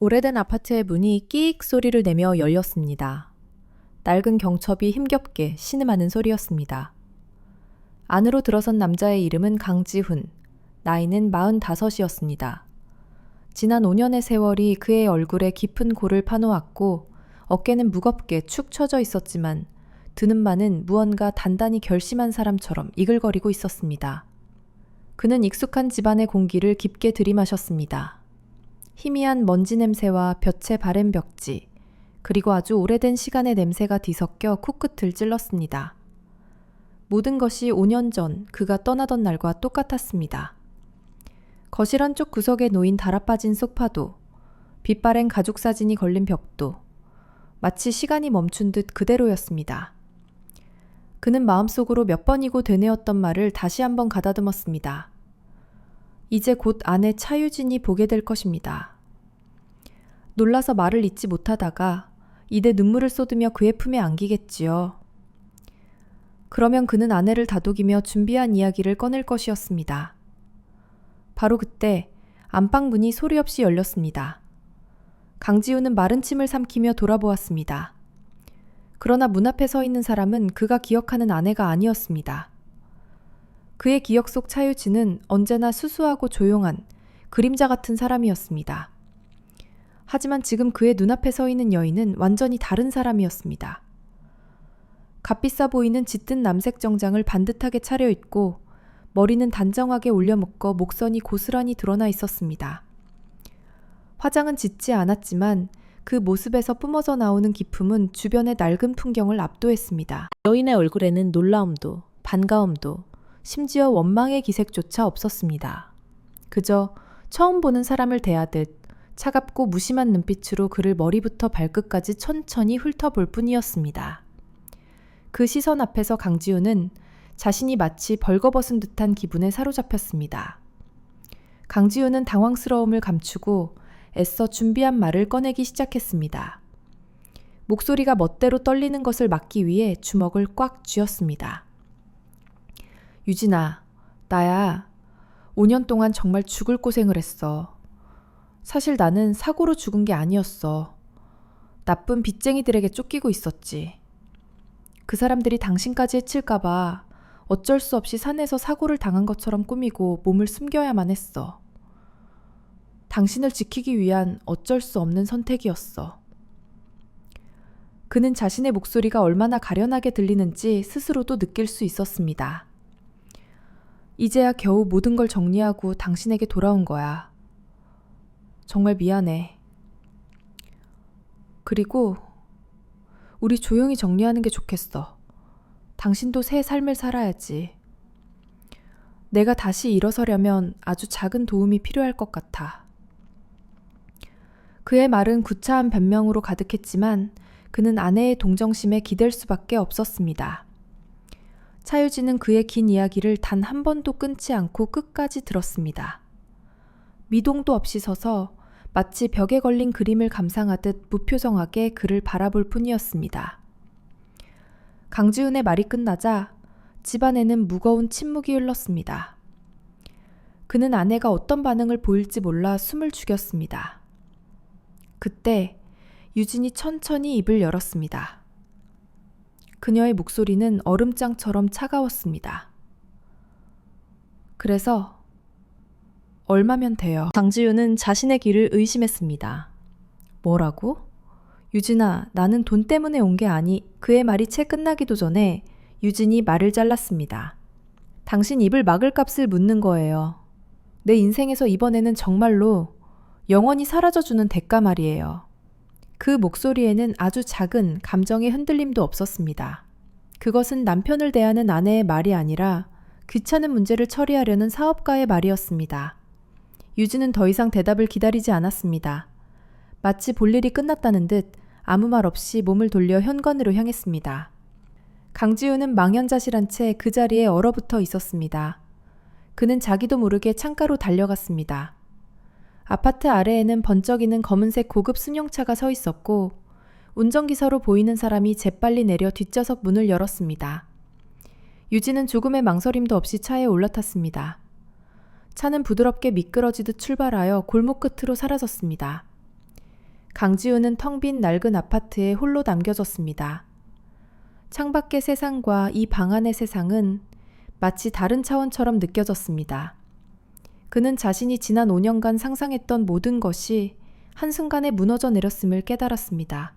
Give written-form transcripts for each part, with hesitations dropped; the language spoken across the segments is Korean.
오래된 아파트의 문이 끼익 소리를 내며 열렸습니다. 낡은 경첩이 힘겹게 신음하는 소리였습니다. 안으로 들어선 남자의 이름은 강지훈, 나이는 45이었습니다. 지난 5년의 세월이 그의 얼굴에 깊은 골을 파놓았고 어깨는 무겁게 축 처져 있었지만 드는 바는 무언가 단단히 결심한 사람처럼 이글거리고 있었습니다. 그는 익숙한 집안의 공기를 깊게 들이마셨습니다. 희미한 먼지 냄새와 볕의 바랜 벽지, 그리고 아주 오래된 시간의 냄새가 뒤섞여 코끝을 찔렀습니다. 모든 것이 5년 전 그가 떠나던 날과 똑같았습니다. 거실 한쪽 구석에 놓인 달아빠진 소파도, 빛바랜 가족 사진이 걸린 벽도, 마치 시간이 멈춘 듯 그대로였습니다. 그는 마음속으로 몇 번이고 되뇌었던 말을 다시 한번 가다듬었습니다. 이제 곧 아내 차유진이 보게 될 것입니다. 놀라서 말을 잇지 못하다가 이내 눈물을 쏟으며 그의 품에 안기겠지요. 그러면 그는 아내를 다독이며 준비한 이야기를 꺼낼 것이었습니다. 바로 그때 안방 문이 소리 없이 열렸습니다. 강지훈은 마른 침을 삼키며 돌아보았습니다. 그러나 문 앞에 서 있는 사람은 그가 기억하는 아내가 아니었습니다. 그의 기억 속 차유진은 언제나 수수하고 조용한 그림자 같은 사람이었습니다. 하지만 지금 그의 눈앞에 서 있는 여인은 완전히 다른 사람이었습니다. 값비싸 보이는 짙은 남색 정장을 반듯하게 차려입고 머리는 단정하게 올려묶어 목선이 고스란히 드러나 있었습니다. 화장은 짙지 않았지만 그 모습에서 뿜어져 나오는 기품은 주변의 낡은 풍경을 압도했습니다. 여인의 얼굴에는 놀라움도 반가움도 심지어 원망의 기색조차 없었습니다. 그저 처음 보는 사람을 대하듯 차갑고 무심한 눈빛으로 그를 머리부터 발끝까지 천천히 훑어볼 뿐이었습니다. 그 시선 앞에서 강지훈은 자신이 마치 벌거벗은 듯한 기분에 사로잡혔습니다. 강지훈은 당황스러움을 감추고 애써 준비한 말을 꺼내기 시작했습니다. 목소리가 멋대로 떨리는 것을 막기 위해 주먹을 꽉 쥐었습니다. 유진아, 나야. 5년 동안 정말 죽을 고생을 했어. 사실 나는 사고로 죽은 게 아니었어. 나쁜 빚쟁이들에게 쫓기고 있었지. 그 사람들이 당신까지 해칠까봐 어쩔 수 없이 산에서 사고를 당한 것처럼 꾸미고 몸을 숨겨야만 했어. 당신을 지키기 위한 어쩔 수 없는 선택이었어. 그는 자신의 목소리가 얼마나 가련하게 들리는지 스스로도 느낄 수 있었습니다. 이제야 겨우 모든 걸 정리하고 당신에게 돌아온 거야. 정말 미안해. 그리고 우리 조용히 정리하는 게 좋겠어. 당신도 새 삶을 살아야지. 내가 다시 일어서려면 아주 작은 도움이 필요할 것 같아. 그의 말은 구차한 변명으로 가득했지만 그는 아내의 동정심에 기댈 수밖에 없었습니다. 차유진은 그의 긴 이야기를 단 한 번도 끊지 않고 끝까지 들었습니다. 미동도 없이 서서 마치 벽에 걸린 그림을 감상하듯 무표정하게 그를 바라볼 뿐이었습니다. 강지훈의 말이 끝나자 집안에는 무거운 침묵이 흘렀습니다. 그는 아내가 어떤 반응을 보일지 몰라 숨을 죽였습니다. 그때 유진이 천천히 입을 열었습니다. 그녀의 목소리는 얼음장처럼 차가웠습니다. 그래서 얼마면 돼요? 강지훈은 자신의 귀를 의심했습니다. 뭐라고? 유진아, 나는 돈 때문에 온 게 아니... 그의 말이 채 끝나기도 전에 유진이 말을 잘랐습니다. 당신 입을 막을 값을 묻는 거예요. 내 인생에서 이번에는 정말로 영원히 사라져주는 대가 말이에요. 그 목소리에는 아주 작은 감정의 흔들림도 없었습니다. 그것은 남편을 대하는 아내의 말이 아니라 귀찮은 문제를 처리하려는 사업가의 말이었습니다. 유진은 더 이상 대답을 기다리지 않았습니다. 마치 볼 일이 끝났다는 듯 아무 말 없이 몸을 돌려 현관으로 향했습니다. 강지훈은 망연자실한 채 그 자리에 얼어붙어 있었습니다. 그는 자기도 모르게 창가로 달려갔습니다. 아파트 아래에는 번쩍이는 검은색 고급 승용차가 서 있었고 운전기사로 보이는 사람이 재빨리 내려 뒷좌석 문을 열었습니다. 유진은 조금의 망설임도 없이 차에 올라탔습니다. 차는 부드럽게 미끄러지듯 출발하여 골목 끝으로 사라졌습니다. 강지훈은 텅 빈 낡은 아파트에 홀로 남겨졌습니다. 창밖의 세상과 이 방 안의 세상은 마치 다른 차원처럼 느껴졌습니다. 그는 자신이 지난 5년간 상상했던 모든 것이 한순간에 무너져 내렸음을 깨달았습니다.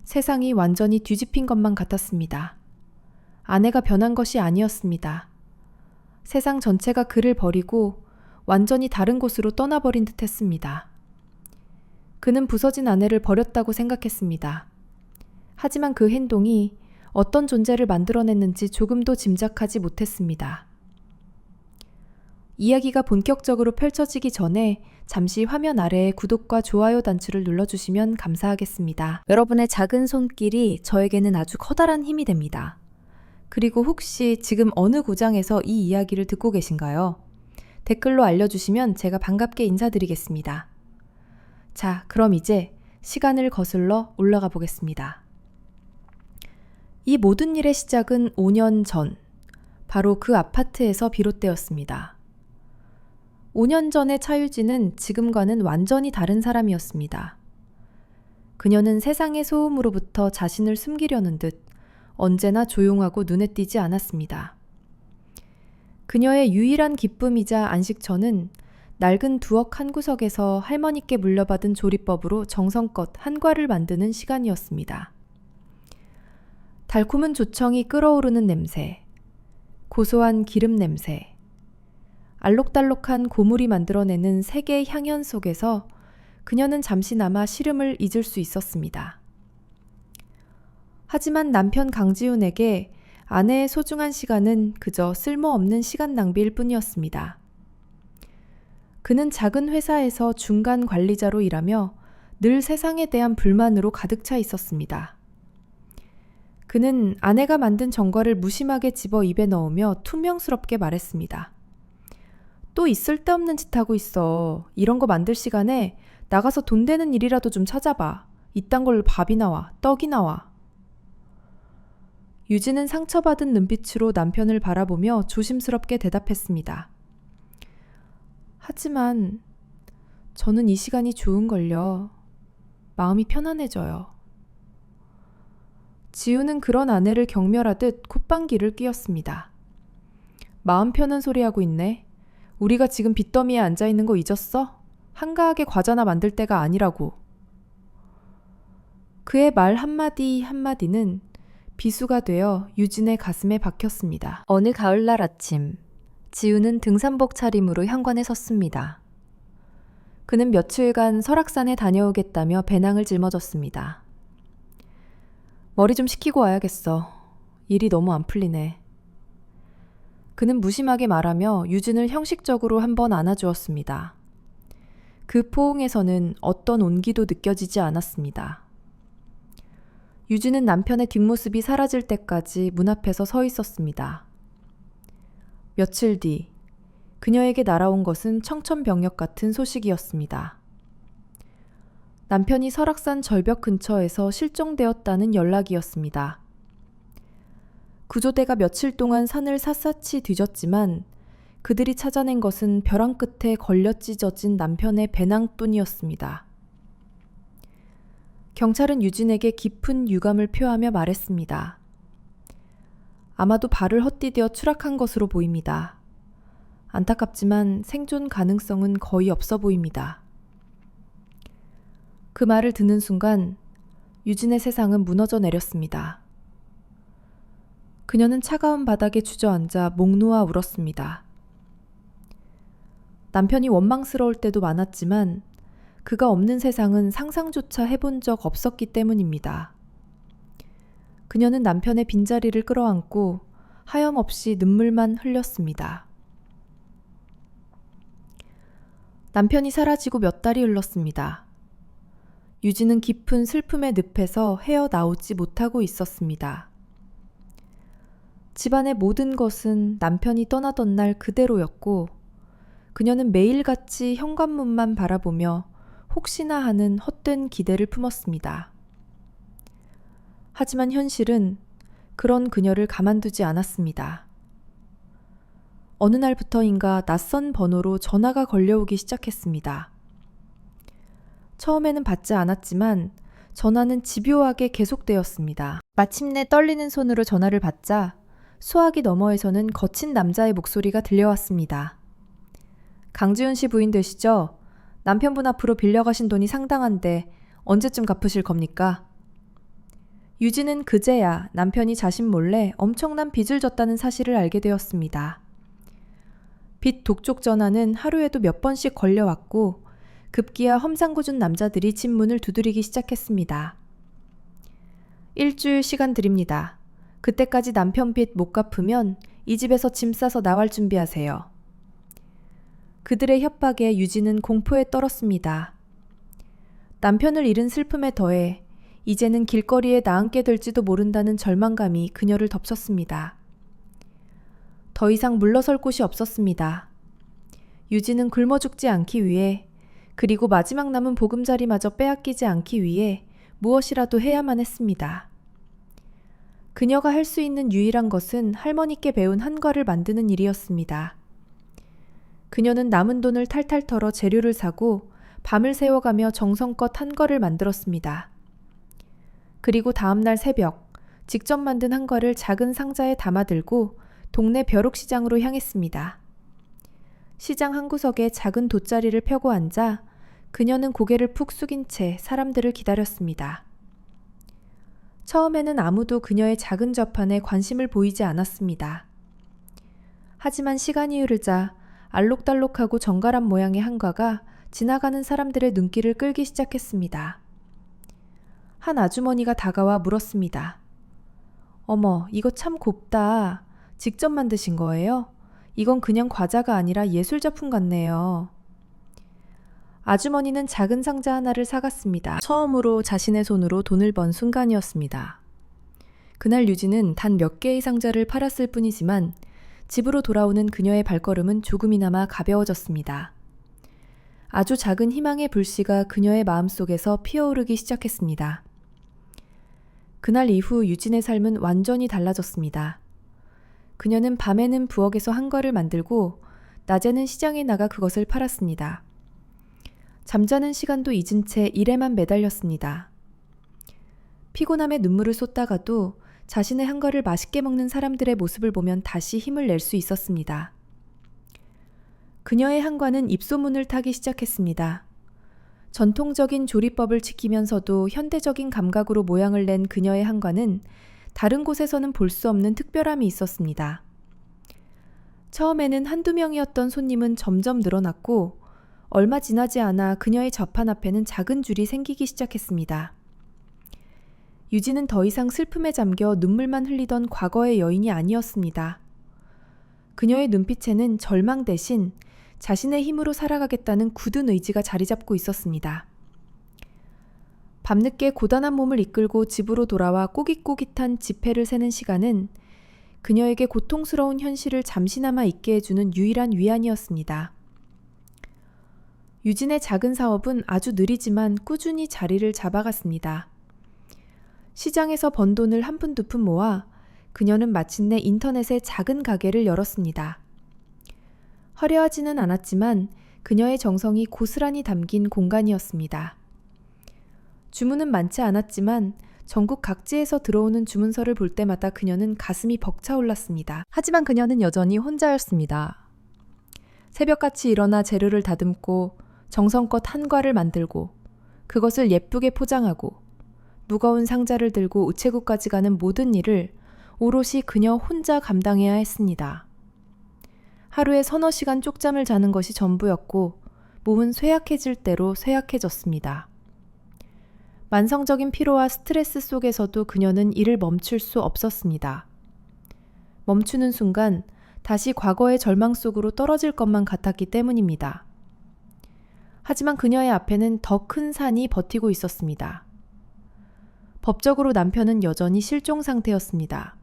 세상이 완전히 뒤집힌 것만 같았습니다. 아내가 변한 것이 아니었습니다. 세상 전체가 그를 버리고 완전히 다른 곳으로 떠나버린 듯 했습니다. 그는 부서진 아내를 버렸다고 생각했습니다. 하지만 그 행동이 어떤 존재를 만들어냈는지 조금도 짐작하지 못했습니다. 이야기가 본격적으로 펼쳐지기 전에 잠시 화면 아래에 구독과 좋아요 단추를 눌러주시면 감사하겠습니다. 여러분의 작은 손길이 저에게는 아주 커다란 힘이 됩니다. 그리고 혹시 지금 어느 고장에서 이 이야기를 듣고 계신가요? 댓글로 알려주시면 제가 반갑게 인사드리겠습니다. 자, 그럼 이제 시간을 거슬러 올라가 보겠습니다. 이 모든 일의 시작은 5년 전, 바로 그 아파트에서 비롯되었습니다. 5년 전의 차유진은 지금과는 완전히 다른 사람이었습니다. 그녀는 세상의 소음으로부터 자신을 숨기려는 듯 언제나 조용하고 눈에 띄지 않았습니다. 그녀의 유일한 기쁨이자 안식처는 낡은 두억 한 구석에서 할머니께 물려받은 조리법으로 정성껏 한과를 만드는 시간이었습니다. 달콤한 조청이 끓어오르는 냄새, 고소한 기름 냄새, 알록달록한 고물이 만들어내는 세계의 향연 속에서 그녀는 잠시나마 시름을 잊을 수 있었습니다. 하지만 남편 강지훈에게 아내의 소중한 시간은 그저 쓸모없는 시간 낭비일 뿐이었습니다. 그는 작은 회사에서 중간 관리자로 일하며 늘 세상에 대한 불만으로 가득 차 있었습니다. 그는 아내가 만든 전과를 무심하게 집어 입에 넣으며 퉁명스럽게 말했습니다. 또 이 쓸데없는 짓 하고 있어. 이런 거 만들 시간에 나가서 돈 되는 일이라도 좀 찾아봐. 이딴 걸로 밥이 나와, 떡이 나와. 유진은 상처받은 눈빛으로 남편을 바라보며 조심스럽게 대답했습니다. 하지만 저는 이 시간이 좋은걸요. 마음이 편안해져요. 지우는 그런 아내를 경멸하듯 콧방귀를 뀌었습니다. 마음 편한 소리 하고 있네. 우리가 지금 빚더미에 앉아있는 거 잊었어? 한가하게 과자나 만들 때가 아니라고. 그의 말 한마디 한마디는 비수가 되어 유진의 가슴에 박혔습니다. 어느 가을날 아침, 지우는 등산복 차림으로 현관에 섰습니다. 그는 며칠간 설악산에 다녀오겠다며 배낭을 짊어졌습니다. 머리 좀 식히고 와야겠어. 일이 너무 안 풀리네. 그는 무심하게 말하며 유진을 형식적으로 한번 안아주었습니다. 그 포옹에서는 어떤 온기도 느껴지지 않았습니다. 유진은 남편의 뒷모습이 사라질 때까지 문 앞에서 서 있었습니다. 며칠 뒤, 그녀에게 날아온 것은 청천벽력 같은 소식이었습니다. 남편이 설악산 절벽 근처에서 실종되었다는 연락이었습니다. 구조대가 며칠 동안 산을 샅샅이 뒤졌지만 그들이 찾아낸 것은 벼랑 끝에 걸려 찢어진 남편의 배낭뿐이었습니다. 경찰은 유진에게 깊은 유감을 표하며 말했습니다. 아마도 발을 헛디뎌 추락한 것으로 보입니다. 안타깝지만 생존 가능성은 거의 없어 보입니다. 그 말을 듣는 순간 유진의 세상은 무너져 내렸습니다. 그녀는 차가운 바닥에 주저앉아 목 놓아 울었습니다. 남편이 원망스러울 때도 많았지만 그가 없는 세상은 상상조차 해본 적 없었기 때문입니다. 그녀는 남편의 빈자리를 끌어안고 하염없이 눈물만 흘렸습니다. 남편이 사라지고 몇 달이 흘렀습니다. 유진은 깊은 슬픔의 늪에서 헤어나오지 못하고 있었습니다. 집안의 모든 것은 남편이 떠나던 날 그대로였고 그녀는 매일같이 현관문만 바라보며 혹시나 하는 헛된 기대를 품었습니다. 하지만 현실은 그런 그녀를 가만두지 않았습니다. 어느 날부터인가 낯선 번호로 전화가 걸려오기 시작했습니다. 처음에는 받지 않았지만 전화는 집요하게 계속되었습니다. 마침내 떨리는 손으로 전화를 받자 수화기 너머에서는 거친 남자의 목소리가 들려왔습니다. 강지훈 씨 부인 되시죠? 남편분 앞으로 빌려가신 돈이 상당한데 언제쯤 갚으실 겁니까? 유진은 그제야 남편이 자신 몰래 엄청난 빚을 졌다는 사실을 알게 되었습니다. 빚 독촉 전화는 하루에도 몇 번씩 걸려왔고 급기야 험상궂은 남자들이 집 문을 두드리기 시작했습니다. 일주일 시간 드립니다. 그때까지 남편 빚 못 갚으면 이 집에서 짐 싸서 나갈 준비하세요. 그들의 협박에 유진은 공포에 떨었습니다. 남편을 잃은 슬픔에 더해 이제는 길거리에 나앉게 될지도 모른다는 절망감이 그녀를 덮쳤습니다. 더 이상 물러설 곳이 없었습니다. 유진은 굶어 죽지 않기 위해 그리고 마지막 남은 보금자리마저 빼앗기지 않기 위해 무엇이라도 해야만 했습니다. 그녀가 할 수 있는 유일한 것은 할머니께 배운 한과를 만드는 일이었습니다. 그녀는 남은 돈을 탈탈 털어 재료를 사고 밤을 새워가며 정성껏 한과를 만들었습니다. 그리고 다음날 새벽, 직접 만든 한과를 작은 상자에 담아들고 동네 벼룩시장으로 향했습니다. 시장 한 구석에 작은 돗자리를 펴고 앉아 그녀는 고개를 푹 숙인 채 사람들을 기다렸습니다. 처음에는 아무도 그녀의 작은 좌판에 관심을 보이지 않았습니다. 하지만 시간이 흐르자 알록달록하고 정갈한 모양의 한과가 지나가는 사람들의 눈길을 끌기 시작했습니다. 한 아주머니가 다가와 물었습니다. 어머, 이거 참 곱다. 직접 만드신 거예요? 이건 그냥 과자가 아니라 예술작품 같네요. 아주머니는 작은 상자 하나를 사갔습니다. 처음으로 자신의 손으로 돈을 번 순간이었습니다. 그날 유진은 단 몇 개의 상자를 팔았을 뿐이지만 집으로 돌아오는 그녀의 발걸음은 조금이나마 가벼워졌습니다. 아주 작은 희망의 불씨가 그녀의 마음속에서 피어오르기 시작했습니다. 그날 이후 유진의 삶은 완전히 달라졌습니다. 그녀는 밤에는 부엌에서 한과를 만들고 낮에는 시장에 나가 그것을 팔았습니다. 잠자는 시간도 잊은 채 일에만 매달렸습니다. 피곤함에 눈물을 쏟다가도 자신의 한과를 맛있게 먹는 사람들의 모습을 보면 다시 힘을 낼 수 있었습니다. 그녀의 한과는 입소문을 타기 시작했습니다. 전통적인 조리법을 지키면서도 현대적인 감각으로 모양을 낸 그녀의 한과는 다른 곳에서는 볼 수 없는 특별함이 있었습니다. 처음에는 한두 명이었던 손님은 점점 늘어났고 얼마 지나지 않아 그녀의 좌판 앞에는 작은 줄이 생기기 시작했습니다. 유진은 더 이상 슬픔에 잠겨 눈물만 흘리던 과거의 여인이 아니었습니다. 그녀의 눈빛에는 절망 대신 자신의 힘으로 살아가겠다는 굳은 의지가 자리 잡고 있었습니다. 밤늦게 고단한 몸을 이끌고 집으로 돌아와 꼬깃꼬깃한 지폐를 세는 시간은 그녀에게 고통스러운 현실을 잠시나마 잊게 해주는 유일한 위안이었습니다. 유진의 작은 사업은 아주 느리지만 꾸준히 자리를 잡아갔습니다. 시장에서 번 돈을 한 푼 두 푼 모아 그녀는 마침내 인터넷에 작은 가게를 열었습니다. 화려하지는 않았지만 그녀의 정성이 고스란히 담긴 공간이었습니다. 주문은 많지 않았지만 전국 각지에서 들어오는 주문서를 볼 때마다 그녀는 가슴이 벅차올랐습니다. 하지만 그녀는 여전히 혼자였습니다. 새벽같이 일어나 재료를 다듬고 정성껏 한과를 만들고 그것을 예쁘게 포장하고 무거운 상자를 들고 우체국까지 가는 모든 일을 오롯이 그녀 혼자 감당해야 했습니다. 하루에 서너 시간 쪽잠을 자는 것이 전부였고 몸은 쇠약해질 대로 쇠약해졌습니다. 만성적인 피로와 스트레스 속에서도 그녀는 일을 멈출 수 없었습니다. 멈추는 순간 다시 과거의 절망 속으로 떨어질 것만 같았기 때문입니다. 하지만 그녀의 앞에는 더 큰 산이 버티고 있었습니다. 법적으로 남편은 여전히 실종 상태였습니다.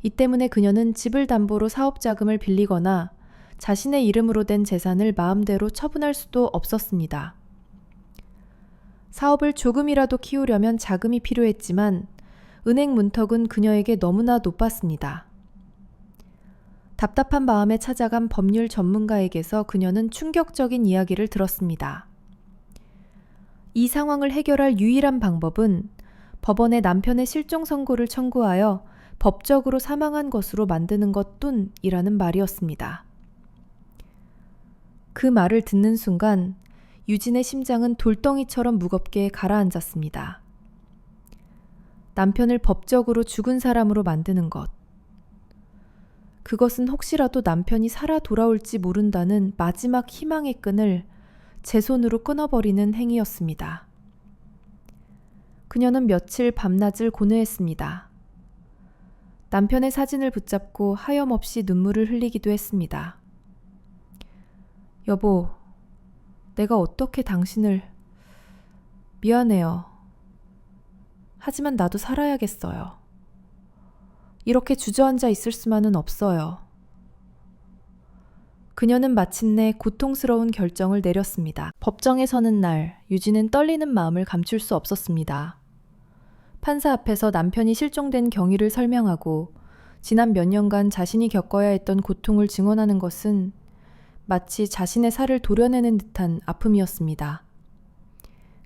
이 때문에 그녀는 집을 담보로 사업 자금을 빌리거나 자신의 이름으로 된 재산을 마음대로 처분할 수도 없었습니다. 사업을 조금이라도 키우려면 자금이 필요했지만 은행 문턱은 그녀에게 너무나 높았습니다. 답답한 마음에 찾아간 법률 전문가에게서 그녀는 충격적인 이야기를 들었습니다. 이 상황을 해결할 유일한 방법은 법원에 남편의 실종 선고를 청구하여 법적으로 사망한 것으로 만드는 것뿐이라는 말이었습니다. 그 말을 듣는 순간 유진의 심장은 돌덩이처럼 무겁게 가라앉았습니다. 남편을 법적으로 죽은 사람으로 만드는 것. 그것은 혹시라도 남편이 살아 돌아올지 모른다는 마지막 희망의 끈을 제 손으로 끊어버리는 행위였습니다. 그녀는 며칠 밤낮을 고뇌했습니다. 남편의 사진을 붙잡고 하염없이 눈물을 흘리기도 했습니다. 여보, 내가 어떻게 당신을... 미안해요. 하지만 나도 살아야겠어요. 이렇게 주저앉아 있을 수만은 없어요. 그녀는 마침내 고통스러운 결정을 내렸습니다. 법정에 서는 날, 유진은 떨리는 마음을 감출 수 없었습니다. 판사 앞에서 남편이 실종된 경위를 설명하고 지난 몇 년간 자신이 겪어야 했던 고통을 증언하는 것은 마치 자신의 살을 도려내는 듯한 아픔이었습니다.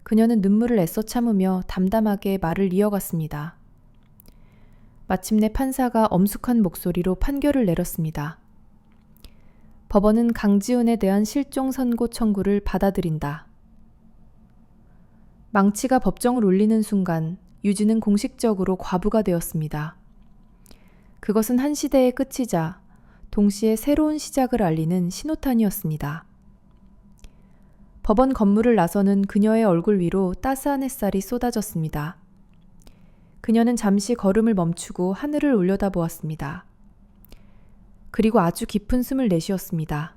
그녀는 눈물을 애써 참으며 담담하게 말을 이어갔습니다. 마침내 판사가 엄숙한 목소리로 판결을 내렸습니다. 법원은 강지훈에 대한 실종 선고 청구를 받아들인다. 망치가 법정을 울리는 순간 유진은 공식적으로 과부가 되었습니다. 그것은 한 시대의 끝이자 동시에 새로운 시작을 알리는 신호탄이었습니다. 법원 건물을 나서는 그녀의 얼굴 위로 따스한 햇살이 쏟아졌습니다. 그녀는 잠시 걸음을 멈추고 하늘을 올려다보았습니다. 그리고 아주 깊은 숨을 내쉬었습니다.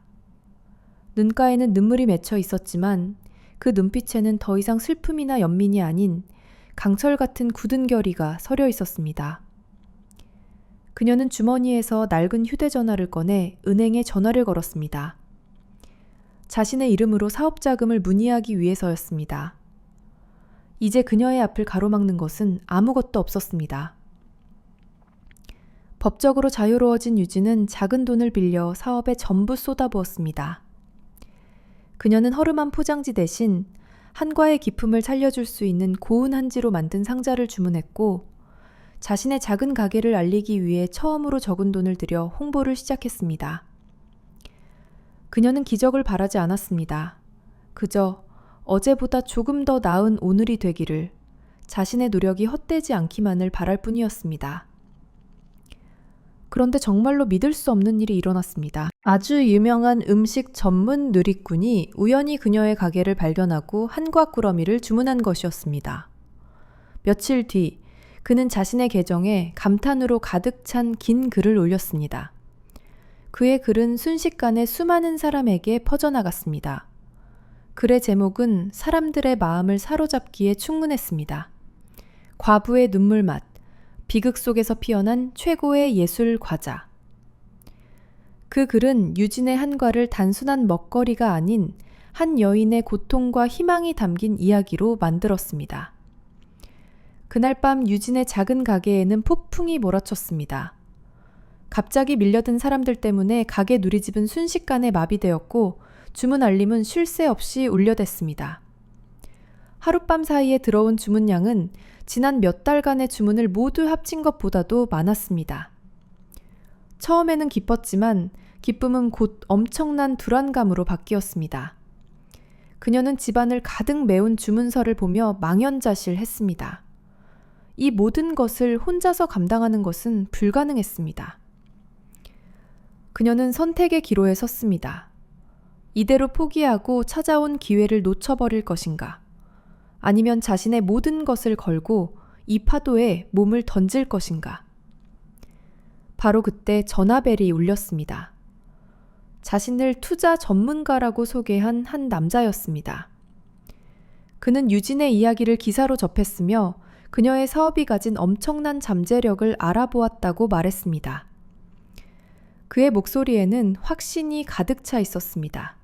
눈가에는 눈물이 맺혀 있었지만 그 눈빛에는 더 이상 슬픔이나 연민이 아닌 강철 같은 굳은 결의가 서려 있었습니다. 그녀는 주머니에서 낡은 휴대전화를 꺼내 은행에 전화를 걸었습니다. 자신의 이름으로 사업자금을 문의하기 위해서였습니다. 이제 그녀의 앞을 가로막는 것은 아무것도 없었습니다. 법적으로 자유로워진 유진은 작은 돈을 빌려 사업에 전부 쏟아부었습니다. 그녀는 허름한 포장지 대신 한과의 기품을 살려줄 수 있는 고운 한지로 만든 상자를 주문했고 자신의 작은 가게를 알리기 위해 처음으로 적은 돈을 들여 홍보를 시작했습니다. 그녀는 기적을 바라지 않았습니다. 그저 어제보다 조금 더 나은 오늘이 되기를, 자신의 노력이 헛되지 않기만을 바랄 뿐이었습니다. 그런데 정말로 믿을 수 없는 일이 일어났습니다. 아주 유명한 음식 전문 누리꾼이 우연히 그녀의 가게를 발견하고 한과 꾸러미를 주문한 것이었습니다. 며칠 뒤 그는 자신의 계정에 감탄으로 가득 찬 긴 글을 올렸습니다. 그의 글은 순식간에 수많은 사람에게 퍼져나갔습니다. 글의 제목은 사람들의 마음을 사로잡기에 충분했습니다. 과부의 눈물맛, 비극 속에서 피어난 최고의 예술 과자. 그 글은 유진의 한과를 단순한 먹거리가 아닌 한 여인의 고통과 희망이 담긴 이야기로 만들었습니다. 그날 밤 유진의 작은 가게에는 폭풍이 몰아쳤습니다. 갑자기 밀려든 사람들 때문에 가게 누리집은 순식간에 마비되었고 주문 알림은 쉴 새 없이 울려댔습니다. 하룻밤 사이에 들어온 주문량은 지난 몇 달간의 주문을 모두 합친 것보다도 많았습니다. 처음에는 기뻤지만 기쁨은 곧 엄청난 불안감으로 바뀌었습니다. 그녀는 집안을 가득 메운 주문서를 보며 망연자실했습니다. 이 모든 것을 혼자서 감당하는 것은 불가능했습니다. 그녀는 선택의 기로에 섰습니다. 이대로 포기하고 찾아온 기회를 놓쳐버릴 것인가? 아니면 자신의 모든 것을 걸고 이 파도에 몸을 던질 것인가? 바로 그때 전화벨이 울렸습니다. 자신을 투자 전문가라고 소개한 한 남자였습니다. 그는 유진의 이야기를 기사로 접했으며 그녀의 사업이 가진 엄청난 잠재력을 알아보았다고 말했습니다. 그의 목소리에는 확신이 가득 차 있었습니다.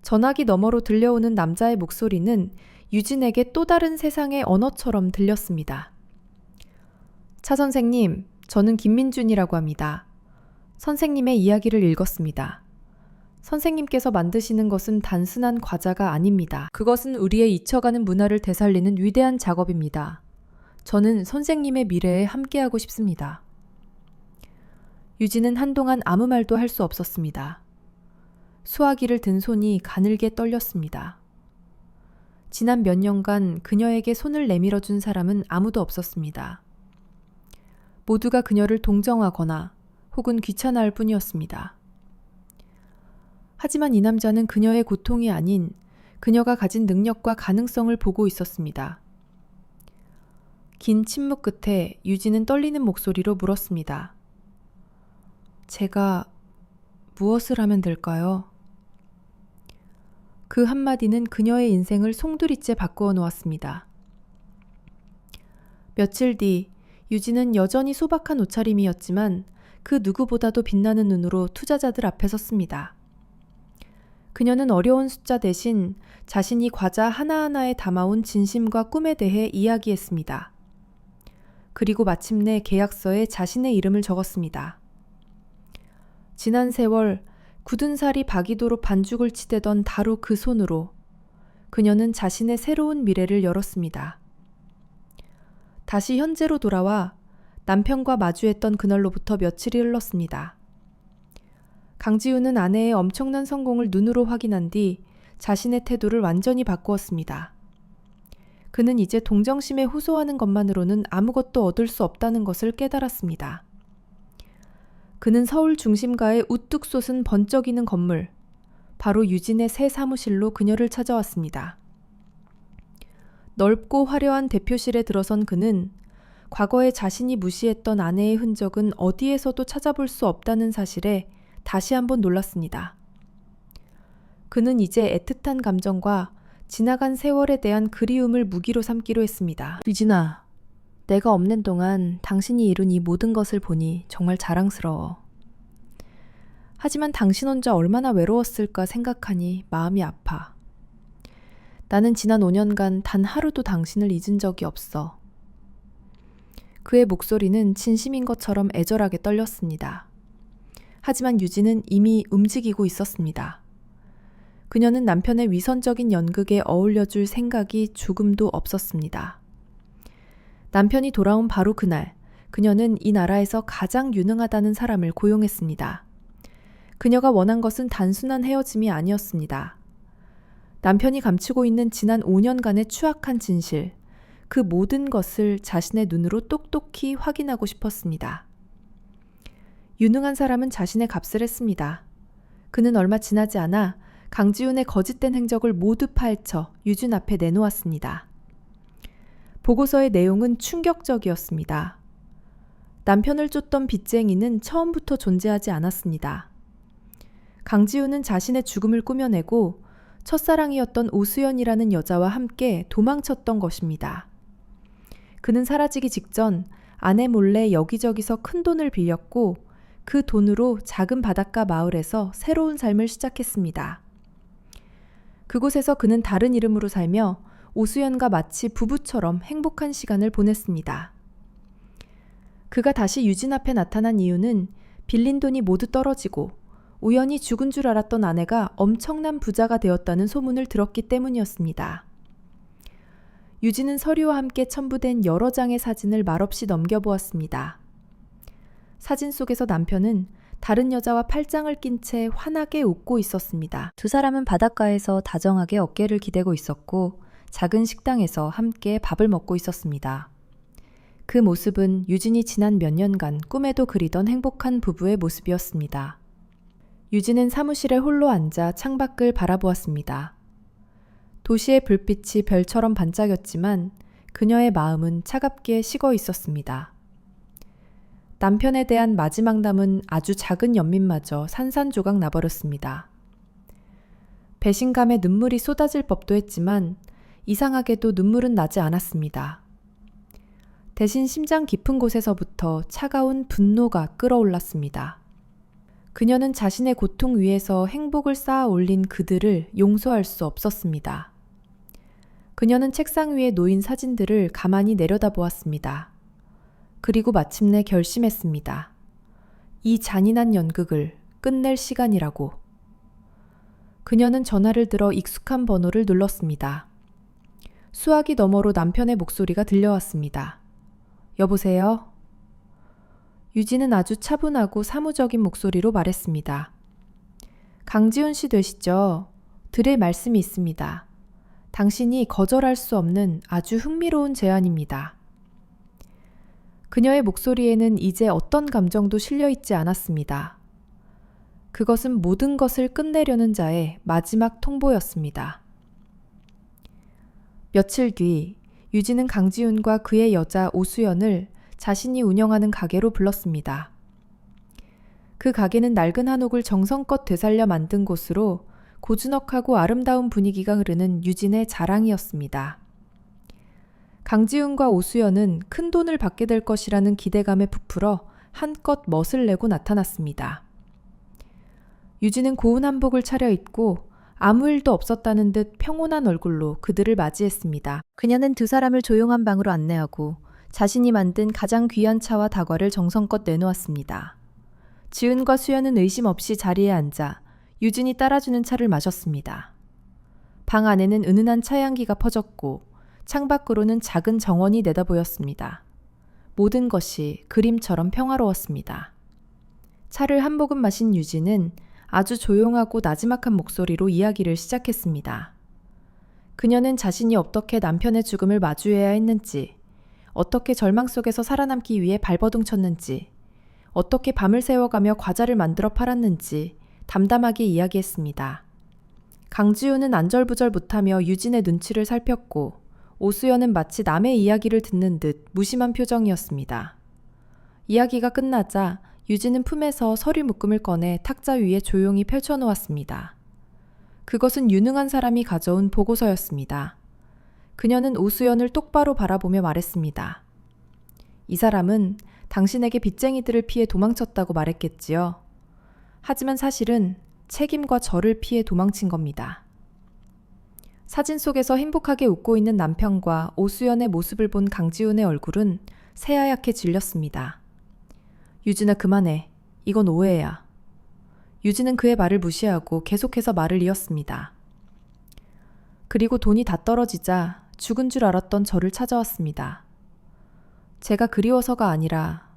전화기 너머로 들려오는 남자의 목소리는 유진에게 또 다른 세상의 언어처럼 들렸습니다. 차 선생님, 저는 김민준이라고 합니다. 선생님의 이야기를 읽었습니다. 선생님께서 만드시는 것은 단순한 과자가 아닙니다. 그것은 우리의 잊혀가는 문화를 되살리는 위대한 작업입니다. 저는 선생님의 미래에 함께하고 싶습니다. 유진은 한동안 아무 말도 할 수 없었습니다. 수화기를 든 손이 가늘게 떨렸습니다. 지난 몇 년간 그녀에게 손을 내밀어 준 사람은 아무도 없었습니다. 모두가 그녀를 동정하거나 혹은 귀찮아할 뿐이었습니다. 하지만 이 남자는 그녀의 고통이 아닌 그녀가 가진 능력과 가능성을 보고 있었습니다. 긴 침묵 끝에 유진은 떨리는 목소리로 물었습니다. 제가 무엇을 하면 될까요? 그 한마디는 그녀의 인생을 송두리째 바꾸어 놓았습니다. 며칠 뒤 유진은 여전히 소박한 옷차림이었지만 그 누구보다도 빛나는 눈으로 투자자들 앞에 섰습니다. 그녀는 어려운 숫자 대신 자신이 과자 하나하나에 담아온 진심과 꿈에 대해 이야기했습니다. 그리고 마침내 계약서에 자신의 이름을 적었습니다. 지난 세월 굳은 살이 바기도록 반죽을 치대던 바로 그 손으로 그녀는 자신의 새로운 미래를 열었습니다. 다시 현재로 돌아와 남편과 마주했던 그날로부터 며칠이 흘렀습니다. 강지훈은 아내의 엄청난 성공을 눈으로 확인한 뒤 자신의 태도를 완전히 바꾸었습니다. 그는 이제 동정심에 호소하는 것만으로는 아무것도 얻을 수 없다는 것을 깨달았습니다. 그는 서울 중심가의 우뚝 솟은 번쩍이는 건물, 바로 유진의 새 사무실로 그녀를 찾아왔습니다. 넓고 화려한 대표실에 들어선 그는 과거에 자신이 무시했던 아내의 흔적은 어디에서도 찾아볼 수 없다는 사실에 다시 한번 놀랐습니다. 그는 이제 애틋한 감정과 지나간 세월에 대한 그리움을 무기로 삼기로 했습니다. 유진아, 내가 없는 동안 당신이 이룬 이 모든 것을 보니 정말 자랑스러워. 하지만 당신 혼자 얼마나 외로웠을까 생각하니 마음이 아파. 나는 지난 5년간 단 하루도 당신을 잊은 적이 없어. 그의 목소리는 진심인 것처럼 애절하게 떨렸습니다. 하지만 유진은 이미 움직이고 있었습니다. 그녀는 남편의 위선적인 연극에 어울려줄 생각이 조금도 없었습니다. 남편이 돌아온 바로 그날, 그녀는 이 나라에서 가장 유능하다는 사람을 고용했습니다. 그녀가 원한 것은 단순한 헤어짐이 아니었습니다. 남편이 감추고 있는 지난 5년간의 추악한 진실, 그 모든 것을 자신의 눈으로 똑똑히 확인하고 싶었습니다. 유능한 사람은 자신의 값을 했습니다. 그는 얼마 지나지 않아 강지훈의 거짓된 행적을 모두 파헤쳐 유진 앞에 내놓았습니다. 보고서의 내용은 충격적이었습니다. 남편을 쫓던 빚쟁이는 처음부터 존재하지 않았습니다. 강지훈은 자신의 죽음을 꾸며내고 첫사랑이었던 오수연이라는 여자와 함께 도망쳤던 것입니다. 그는 사라지기 직전 아내 몰래 여기저기서 큰 돈을 빌렸고 그 돈으로 작은 바닷가 마을에서 새로운 삶을 시작했습니다. 그곳에서 그는 다른 이름으로 살며 오수연과 마치 부부처럼 행복한 시간을 보냈습니다. 그가 다시 유진 앞에 나타난 이유는 빌린 돈이 모두 떨어지고 우연히 죽은 줄 알았던 아내가 엄청난 부자가 되었다는 소문을 들었기 때문이었습니다. 유진은 서류와 함께 첨부된 여러 장의 사진을 말없이 넘겨보았습니다. 사진 속에서 남편은 다른 여자와 팔짱을 낀 채 환하게 웃고 있었습니다. 두 사람은 바닷가에서 다정하게 어깨를 기대고 있었고 작은 식당에서 함께 밥을 먹고 있었습니다. 그 모습은 유진이 지난 몇 년간 꿈에도 그리던 행복한 부부의 모습이었습니다. 유진은 사무실에 홀로 앉아 창밖을 바라보았습니다. 도시의 불빛이 별처럼 반짝였지만 그녀의 마음은 차갑게 식어 있었습니다. 남편에 대한 마지막 남은 아주 작은 연민마저 산산조각 나버렸습니다. 배신감에 눈물이 쏟아질 법도 했지만 이상하게도 눈물은 나지 않았습니다. 대신 심장 깊은 곳에서부터 차가운 분노가 끓어올랐습니다. 그녀는 자신의 고통 위에서 행복을 쌓아 올린 그들을 용서할 수 없었습니다. 그녀는 책상 위에 놓인 사진들을 가만히 내려다보았습니다. 그리고 마침내 결심했습니다. 이 잔인한 연극을 끝낼 시간이라고. 그녀는 전화를 들어 익숙한 번호를 눌렀습니다. 수화기 너머로 남편의 목소리가 들려왔습니다. 여보세요? 유진은 아주 차분하고 사무적인 목소리로 말했습니다. 강지훈 씨 되시죠? 드릴 말씀이 있습니다. 당신이 거절할 수 없는 아주 흥미로운 제안입니다. 그녀의 목소리에는 이제 어떤 감정도 실려 있지 않았습니다. 그것은 모든 것을 끝내려는 자의 마지막 통보였습니다. 며칠 뒤 유진은 강지훈과 그의 여자 오수연을 자신이 운영하는 가게로 불렀습니다. 그 가게는 낡은 한옥을 정성껏 되살려 만든 곳으로 고즈넉하고 아름다운 분위기가 흐르는 유진의 자랑이었습니다. 강지훈과 오수연은 큰 돈을 받게 될 것이라는 기대감에 부풀어 한껏 멋을 내고 나타났습니다. 유진은 고운 한복을 차려입고 아무 일도 없었다는 듯 평온한 얼굴로 그들을 맞이했습니다. 그녀는 두 사람을 조용한 방으로 안내하고 자신이 만든 가장 귀한 차와 다과를 정성껏 내놓았습니다. 지훈과 수연은 의심 없이 자리에 앉아 유진이 따라주는 차를 마셨습니다. 방 안에는 은은한 차향기가 퍼졌고 창밖으로는 작은 정원이 내다보였습니다. 모든 것이 그림처럼 평화로웠습니다. 차를 한 모금 마신 유진은 아주 조용하고 나지막한 목소리로 이야기를 시작했습니다. 그녀는 자신이 어떻게 남편의 죽음을 마주해야 했는지, 어떻게 절망 속에서 살아남기 위해 발버둥 쳤는지, 어떻게 밤을 새워가며 과자를 만들어 팔았는지 담담하게 이야기했습니다. 강지훈은 안절부절 못하며 유진의 눈치를 살폈고 오수연은 마치 남의 이야기를 듣는 듯 무심한 표정이었습니다. 이야기가 끝나자 유진은 품에서 서류 묶음을 꺼내 탁자 위에 조용히 펼쳐놓았습니다. 그것은 유능한 사람이 가져온 보고서였습니다. 그녀는 오수연을 똑바로 바라보며 말했습니다. 이 사람은 당신에게 빚쟁이들을 피해 도망쳤다고 말했겠지요. 하지만 사실은 책임과 저를 피해 도망친 겁니다. 사진 속에서 행복하게 웃고 있는 남편과 오수연의 모습을 본 강지훈의 얼굴은 새하얗게 질렸습니다. 유진아, 그만해. 이건 오해야. 유진은 그의 말을 무시하고 계속해서 말을 이었습니다. 그리고 돈이 다 떨어지자 죽은 줄 알았던 저를 찾아왔습니다. 제가 그리워서가 아니라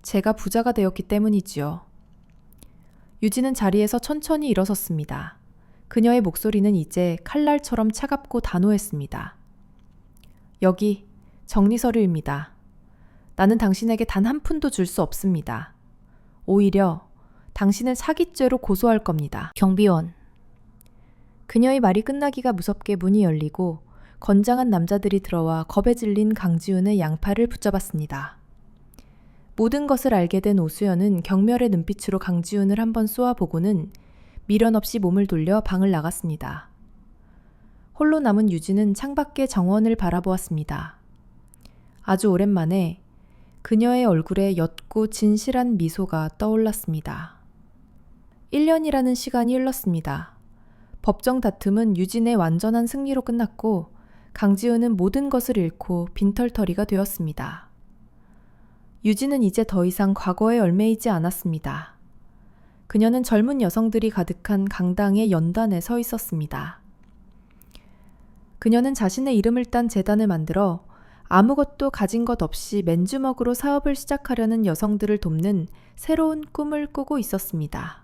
제가 부자가 되었기 때문이지요. 유진은 자리에서 천천히 일어섰습니다. 그녀의 목소리는 이제 칼날처럼 차갑고 단호했습니다. 여기 정리서류입니다. 나는 당신에게 단 한 푼도 줄 수 없습니다. 오히려 당신을 사기죄로 고소할 겁니다. 경비원. 그녀의 말이 끝나기가 무섭게 문이 열리고 건장한 남자들이 들어와 겁에 질린 강지훈의 양팔을 붙잡았습니다. 모든 것을 알게 된 오수연은 경멸의 눈빛으로 강지훈을 한번 쏘아보고는 미련 없이 몸을 돌려 방을 나갔습니다. 홀로 남은 유진은 창밖의 정원을 바라보았습니다. 아주 오랜만에 그녀의 얼굴에 옅고 진실한 미소가 떠올랐습니다. 1년이라는 시간이 흘렀습니다. 법정 다툼은 유진의 완전한 승리로 끝났고 강지훈은 모든 것을 잃고 빈털터리가 되었습니다. 유진은 이제 더 이상 과거에 얽매이지 않았습니다. 그녀는 젊은 여성들이 가득한 강당의 연단에 서 있었습니다. 그녀는 자신의 이름을 딴 재단을 만들어 아무것도 가진 것 없이 맨주먹으로 사업을 시작하려는 여성들을 돕는 새로운 꿈을 꾸고 있었습니다.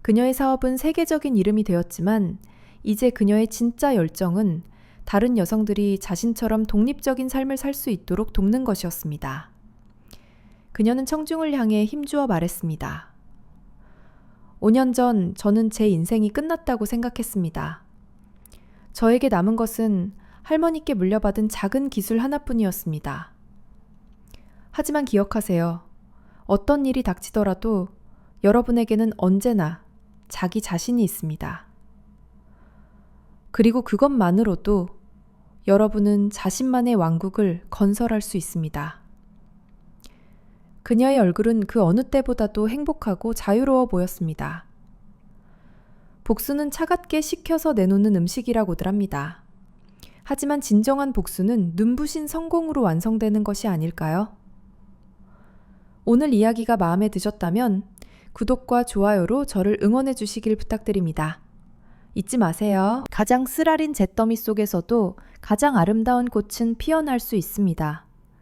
그녀의 사업은 세계적인 이름이 되었지만 이제 그녀의 진짜 열정은 다른 여성들이 자신처럼 독립적인 삶을 살 수 있도록 돕는 것이었습니다. 그녀는 청중을 향해 힘주어 말했습니다. 5년 전 저는 제 인생이 끝났다고 생각했습니다. 저에게 남은 것은 할머니께 물려받은 작은 기술 하나뿐이었습니다. 하지만 기억하세요. 어떤 일이 닥치더라도 여러분에게는 언제나 자기 자신이 있습니다. 그리고 그것만으로도 여러분은 자신만의 왕국을 건설할 수 있습니다. 그녀의 얼굴은 그 어느 때보다도 행복하고 자유로워 보였습니다. 복수는 차갑게 식혀서 내놓는 음식이라고들 합니다. 하지만 진정한 복수는 눈부신 성공으로 완성되는 것이 아닐까요? 오늘 이야기가 마음에 드셨다면 구독과 좋아요로 저를 응원해 주시길 부탁드립니다. 잊지 마세요. 가장 쓰라린 잿더미 속에서도 가장 아름다운 꽃은 피어날 수 있습니다.